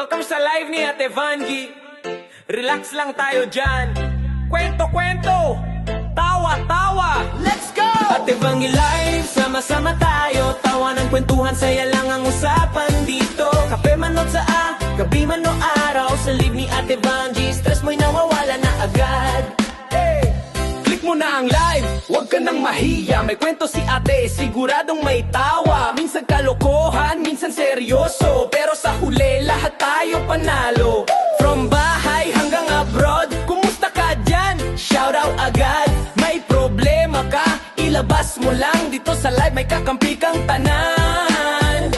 Welcome sa live ni Ate Vangie. Relax lang tayo dyan. Kwento-kwento, tawa-tawa. Let's go! Ate Vangie live, sama-sama tayo. Tawa ng kwentuhan, saya lang ang usapan dito. Kape man o tsaa, gabi man o araw. Sa live ni Ate Vangie, stress mo'y nawawala na agad. Click mo na ang live, huwag ka nang mahiya. May kwento si ate, siguradong may tawa. Minsan kalokohan, minsan seryoso, pero sa huli, lahat tayo panalo. From bahay hanggang abroad, kumusta ka dyan? Shoutout agad. May problema ka, ilabas mo lang. Dito sa live, may kakampi kang tanan.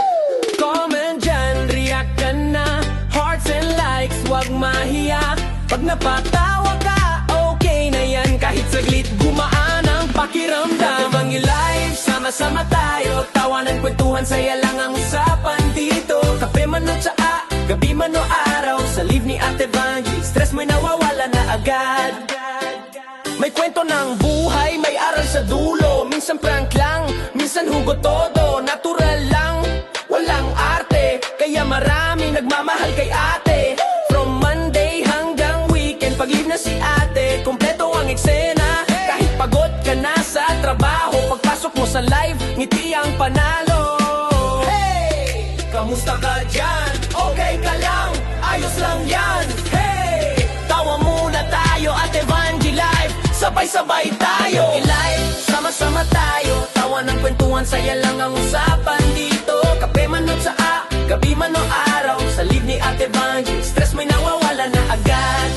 Comment dyan, react ka na. Hearts and likes, huwag mahiya. Pag napatawa ka, okay na yan. Kahit saglit, gumaan ang pakiramdam. Ate Vangie live, sama-sama tayo. Tawanan, kwentuhan, saya lang ang usapan dito. Kape man o tsaa, gabi man o araw. Sa live ni Ate Vangie, stress mo'y nawawala na agad. May kwento ng buhay, may aral sa dulo. Minsan prank lang, minsan hugot todo. Natural lang, walang arte. Kaya marami nagmamahal kay ate. From Monday hanggang weekend, pag-live na si ate, kompleto ang eksena. Kahit pagod ka na sa trabaho, pagpasok mo sa live, ngiti ang panalo. Hey! Kamusta ka dyan? Okay ka lang? Ayos lang yan? Hey! Tawa muna tayo, Ate Vangie live. Sabay-sabay tayo. I-live, sama-sama tayo. Tawa ng kwentuhan, saya lang ang usapan dito. Kape man o tsaa, gabi man o araw. Sa live ni Ate Vangie, stress mo'y nawawala na agad.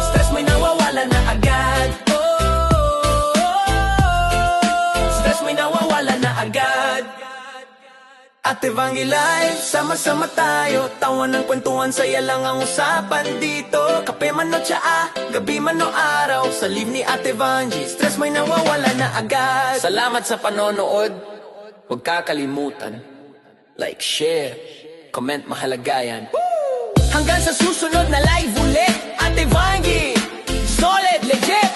Stress mo'y nawawala na agad. Stress mo'y nawawala na agad. Ate Vangie live, sama-sama tayo. Tawa ng kwentuhan, saya lang ang usapan dito. Kape man o tsaa, gabi man o araw. Sa live ni Ate Vangie, stress mo'y nawawala na agad. Salamat sa panonood. Huwag kakalimutan, like, share, comment, mahalaga yan. Hanggang sa susunod na live ulit. Ate Vangie, solid, legit.